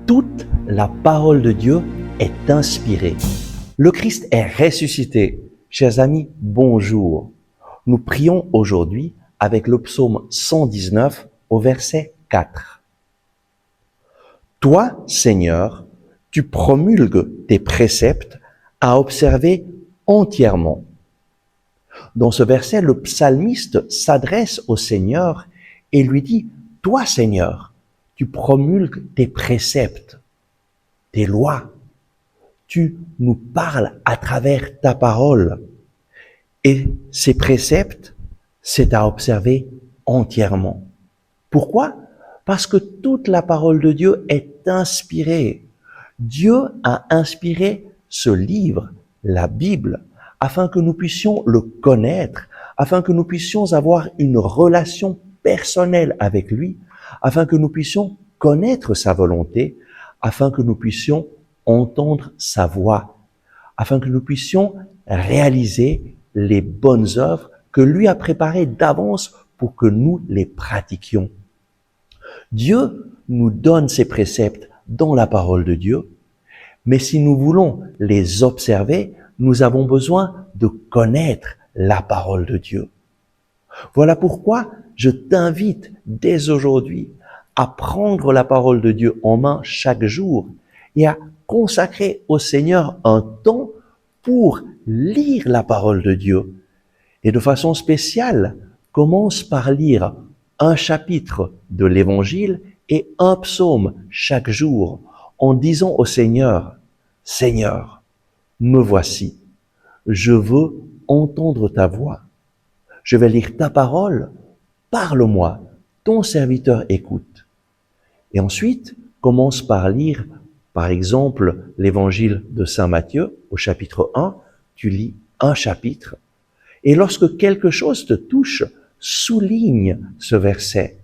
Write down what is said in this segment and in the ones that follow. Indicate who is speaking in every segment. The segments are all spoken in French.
Speaker 1: Toute la parole de Dieu est inspirée. Le Christ est ressuscité. Chers amis, bonjour. Nous prions aujourd'hui avec le psaume 119 au verset 4. Toi, Seigneur, tu promulgues tes préceptes à observer entièrement. Dans ce verset, le psalmiste s'adresse au Seigneur et lui dit, toi, Seigneur, tu promulgues tes préceptes, tes lois. Tu nous parles à travers ta parole. Et ces préceptes, c'est à observer entièrement. Pourquoi? Parce que toute la parole de Dieu est inspirée. Dieu a inspiré ce livre, la Bible, afin que nous puissions le connaître, afin que nous puissions avoir une relation personnelle avec lui, afin que nous puissions connaître sa volonté, afin que nous puissions entendre sa voix, afin que nous puissions réaliser les bonnes œuvres que lui a préparées d'avance pour que nous les pratiquions. Dieu nous donne ses préceptes dans la parole de Dieu, mais si nous voulons les observer, nous avons besoin de connaître la parole de Dieu. Voilà pourquoi je t'invite dès aujourd'hui à prendre la parole de Dieu en main chaque jour et à consacrer au Seigneur un temps pour lire la parole de Dieu. Et de façon spéciale, commence par lire un chapitre de l'Évangile et un psaume chaque jour en disant au Seigneur, « Seigneur, me voici, je veux entendre ta voix. Je vais lire ta parole, parle-moi, ton serviteur écoute. » Et ensuite, commence par lire, par exemple, l'Évangile de Saint Matthieu au chapitre 1, tu lis un chapitre. Et lorsque quelque chose te touche, souligne ce verset.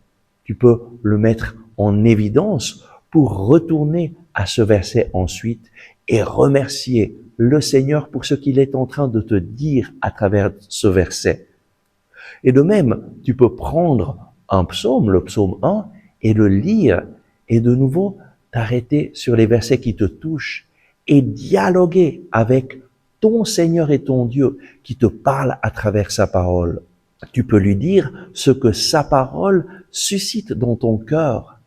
Speaker 1: Tu peux le mettre en évidence pour retourner à ce verset ensuite et remercier le Seigneur pour ce qu'il est en train de te dire à travers ce verset. Et de même, tu peux prendre un psaume, le psaume 1, et le lire et de nouveau t'arrêter sur les versets qui te touchent et dialoguer avec ton Seigneur et ton Dieu qui te parle à travers sa parole. Tu peux lui dire ce que sa parole suscite dans ton cœur.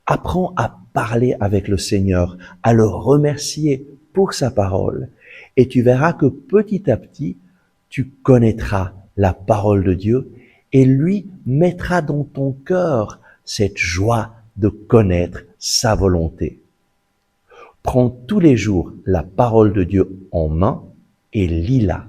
Speaker 1: Apprends à parler avec le Seigneur, à le remercier pour sa parole. Et tu verras que petit à petit, tu connaîtras la parole de Dieu et lui mettra dans ton cœur cette joie de connaître sa volonté. Prends tous les jours la parole de Dieu en main et lis-la.